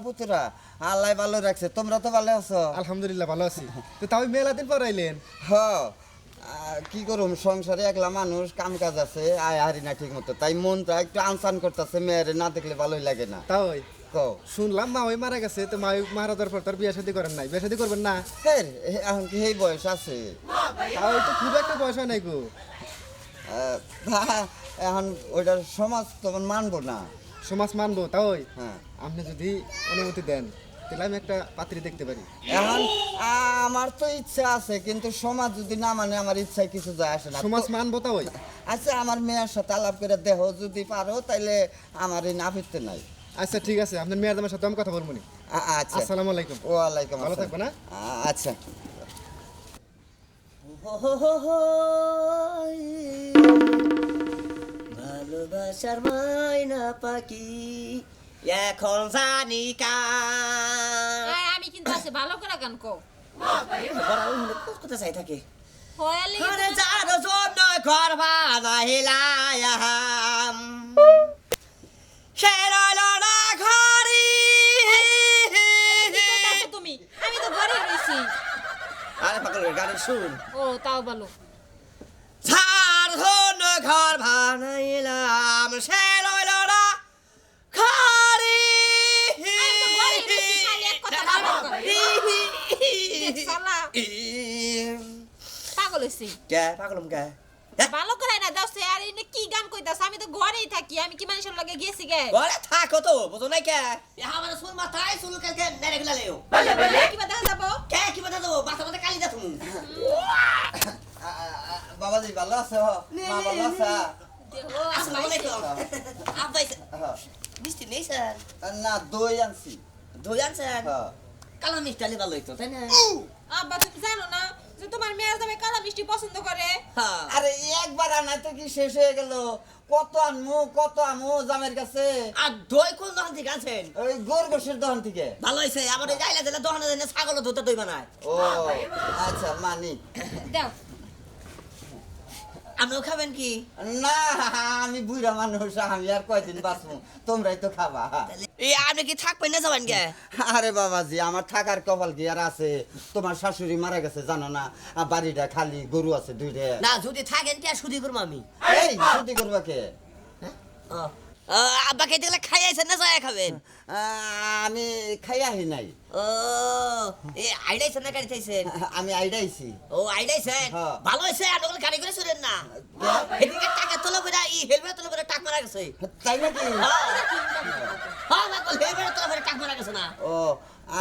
পুতুরা আল্লাহ ভালো রাখছে, তোমরা তো ভালো আছো? আলহামদুলিল্লাহ ভালো আছি। তো তাও মেলা দিন পর আইলেন? হ কি করুম, সংসারে একলা মানুষ, কাম কাজ আছে, আয় হারি না ঠিক মতো, তাই মনটা একটু আনসান করতেছে, মেয়েরে না দেখলে ভালোই লাগে না। তাই কও শুনলাম মা ওই মারা গেছে, তো মা মারা যাওয়ার পর তার বিয়ে শাদী করেন নাই, বিয়ে শাদী করবেন না? হ্যাঁ এখন কি এই বয়স আছে? তাও তো খুব একটা বয়স হয় নাই গো। এখন ওইটার সমাজ তখন মানবো না। সমাজ মানবো তাই? হ্যাঁ আপনি যদি অনুমতি দেন তাহলে আমি একটা পাত্রী দেখতে পারি। এখন আমার তো ইচ্ছা আছে, কিন্তু সমাজ যদি না মানে আমার ইচ্ছায় কিছু যায় আসে না। সমাজ মানবো তাই? আচ্ছা আমার মেয়ের সাথে আলাপ করে দেহ, যদি পারো তাইলে আমার এই না ফিরতে নাই। আচ্ছা ঠিক আছে, আপনার মেয়ের দামের সাথে আমি কথা বলবো নি। আচ্ছা আসসালামু আলাইকুম। ওয়ালাইকুম ভালো আসসালাম। থাকবে না? আচ্ছা ভালোবাসার মায়না পাখি এখন জানি কার। আমি কিন্তু আছে ভালো করে গান কও। কোথা চাই থাকে হয়ালি ঘরে যার জন্য ঘর বানাইলাম, সে রইল না ঘরে। তুমি, আমি তো ঘরে রইছি। আরে পাগল গান শুন। ও তাও ভালো। যার জন্য ঘর বানাইলাম, সে রইল না ঘরে। আমি তো ঘরে রইছি, খালি এক কথা ভালো করে। শালা পাগল হইছি। কে পাগলম কে? ভালো করে না দাও সে, আর এনে কি গান কইতাছ? আমি তো ঘরেই থাকি, আমি কি মানুষের লগে গেছি গে? ঘরে থাকো তো, বুঝো নাই কে? আমার চুল মাথায় চুল কালকে নেড়ে গেলালেও কি বা দেখা যাবো? কে কি বাধা দেবো? বাসা মাথা কালি যা তুমি। বাবাজি ভালো আছো? মা ভালো আছা? দেহো আসসালামু আলাইকুম। আব্বাই মিষ্টি নেই স্যার? না দই আনছি। দই আনছেন? হ্যাঁ। কালো মিষ্টি আনলে ভালো হইতো, তাই না? আব্বা তুমি জানো না যে তোমার মেয়ের জামাই কালা মিষ্টি পছন্দ করে? হ্যাঁ। আরে একবার আনাই তো কি শেষ হয়ে গেল? কত আনমু জামের কাছে। আর দই কোন দোকান থেকে আনছেন? ওই গোরগোশের দোকান থেকে। ভালো হয়েছে, আমার এই যাইলা দিলে দোকানে দিলে ছাগল ধুতে দই বানায়। ও আচ্ছা মানি। দাও। আপনিও খাবেন কি? না আমি বুড়া মানুষ, আমি আর কয়দিন বাঁচবো, তোমরাই তো খাবা। এই আপনি কি থাকবেন না যাবেন কে? আরে বাবাজি আমার থাকার কপাল কি আর আছে? তোমার শাশুড়ি মারা গেছে জানো না, বাড়িটা খালি, গরু আছে দুইটা। না যদি থাকেন কে সুদি করবো আমি। এই ছুটি করবা কে? আব্বাকে দেখলে খাই আইছেন না যায় খাবেন? আমি খাই আহি নাই। ও এই আইডাইছেন না গাড়ি চাইছেন? আমি আইডাইছি। ও আইডাইছেন? হ্যাঁ। ভালো হয়েছে, আপনি গাড়ি করে শুনেন না। এদিকে টাকা তোলা করে এই হেলমেট তোলা করে টাক মারা গেছে। তাই নাকি? হ্যাঁ হেলমেট তোলা করে টাক মারা গেছে না? ও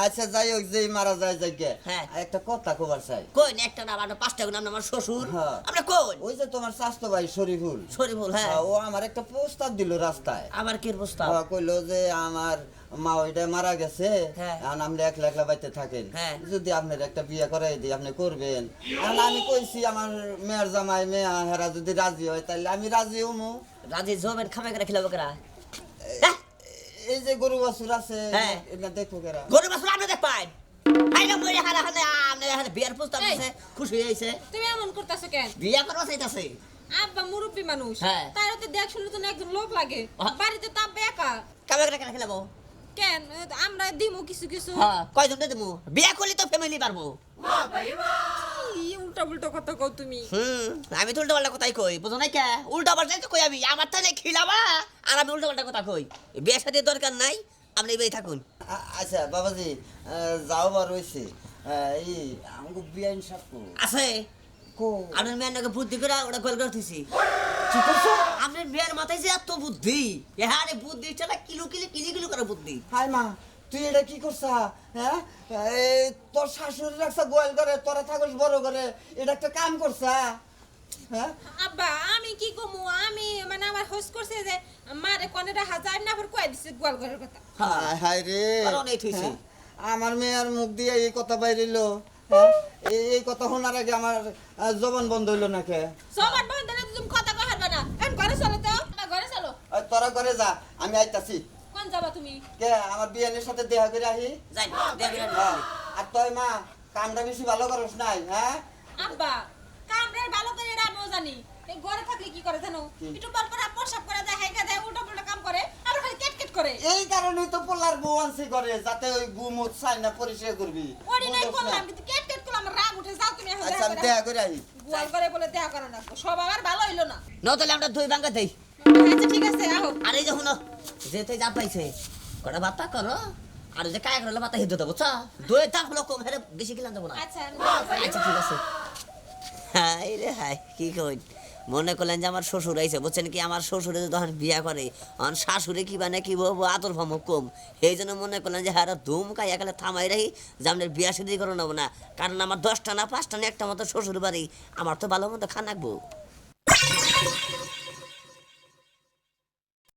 আচ্ছা যাই হোক, যেই মারা যায় যাইগে। হ্যাঁ। একটা কথা কবার চাই। কোন একটা না আমার পাঁচটা গুণ আমার শ্বশুর। হ্যাঁ। আমরা কোন? ওই যে তোমার স্বাস্থ্য ভাই শরীফুল, শরীফুল। হ্যাঁ। ও আমার একটা প্রস্তাব দিল রাস্তায়। আমার কি প্রস্তাব? কইলো যে আমার মা ওইটা মারা গেছে, হ্যাঁ। এখন আপনি একলা একলা বাইতে থাকেন, হ্যাঁ। যদি আপনার একটা বিয়ে করাই দিই আপনি করবেন? এখন আমি কইছি আমার মেয়ের জামাই মেয়ে হেরা যদি রাজি হয় তাহলে আমি রাজি হমু। রাজি জমেন খাবে করে খিলাবো করা। এই যে গরু বাছুর আছে, হ্যাঁ। এটা দেখো কেরা। গরু বাছুর আপনি দেখ পাইন? আইনা মরে হারা হারা আপনি হারা বিয়ার প্রস্তাব এই। দিছে, খুশি হইছে। তুমি এমন করতেছো কেন? বিয়া করবা চাইতাছে। আব্বা মুরব্বী মানুষ, হ্যাঁ। তার তো দেখ শুনলে তো একজন লোক লাগে। বাড়িতে তো আব্বা একা। খাবে করে কেন খিলাবো? কেন আমরা দিমু কিছু কিছু। হ্যাঁ কয়জন দেবো? বিয়া করলে তো ফ্যামিলি পারবো। উল্টা উল্টা কথা কও তুমি। আমি তো উল্টা পাল্টা কথাই কই, বুঝো নাই কে? উল্টা পাল্টাই তো কই আমি, আমার তো খিলাবা আর আমি উল্টা পাল্টা কথা কই। বিয়া সাথে দরকার নাই, আপনি এই থাকুন। আচ্ছা বাবাজি, যাও বার হয়েছে, এই আমাকে বিয়াইন সাপু আছে কো আপনার মেয়ের নাকি বুদ্ধি করে ওটা গোল করে দিছি। কি করছো? আপনার মেয়ের মাথায় যে এত বুদ্ধি, হ্যাঁ রে বুদ্ধি ছাড়া কিলো কিলো কিলো কিলো করে বুদ্ধি। হাই মা তুই এটা কি করছা? হ্যাঁ এই তোর শাশুড়ি রাখছা গোয়াল করে, তোরা থাকস বড় করে, এটা একটা কাম করছা? হ্যাঁ আব্বা আমি কি কমু, আমি মানে আমার হোস করছে যে মারে কোনেটা হাজার না পর কয় দিছে গোয়াল ঘরের কথা। হায় হায় রে, কারণ এই থুইছে। হ্যাঁ? আমার মেয়ের মুখ দিয়ে এই কথা বাইরিল, হ্যাঁ? এই কথা শোনার আগে আমার জবান বন্ধ হইলো না কে? সবার বন্ধ না তুমি কথা কই হারবা না। এখন ঘরে চলো তো, ঘরে চলো। তোরা করে যা, আমি আইতাছি। কোন যাবা তুমি? কে আমার বিয়ানের সাথে দেখা করে আহি। যাই দেখবেন। হ্যাঁ, আর তুই মা কামটা বেশি ভালো করস নাই, হ্যাঁ? আব্বা কামড়ের ভালো করে রামও জানি, এই ঘরে থাকলে কি করে জানো? কি? একটু পর পর প্রসাব করে দেয়, হাইকা দেয়, উল্টো পাল্টা কাম করে, আর খালি কেট কেট করে এই কারণেই তো পোলার বউ আনছি করে যাতে ওই গুমুত চাই না পরিষ্কার করবি ওরি নাই বুঝছ না? করলাম কিন্তু কেট কেট করলাম আমার রাগ উঠে যাও তুমি এখন আচ্ছা আমি দেখা দেখা করে আই গোয়াল করে বলে দেখা করা না সব আমার ভালো হইলো না নতলে আমরা দুই ভাঙ্গা দেই আচ্ছা ঠিক আছে আহো আর এই যে শুনো যেতে যা পাইছে কটা বাপ্পা করো আর ওই যে কায়া করলে মাথা হিদ্ধ দেবো চা দুই দাম হলো কম হেরে বেশি কিলাম দেবো না আচ্ছা আচ্ছা ঠিক আছে হাই রে হাই কি কই মনে করলেন যে আমার শ্বশুর আইছে বুঝছেন কি আমার শ্বশুরে যখন বিয়া করে আমার শাশুড়ি কি মানে কি বলবো আদর ভাম কম এই জন্য মনে করলেন যে হ্যাঁ ধুম খাই একালে থামাই রাখি যে আপনার বিয়া শুধু করে নেবো না কারণ আমার 10টা না 5টা না একটা মতো শ্বশুর বাড়ি আমার তো ভালো মতো খানাকবো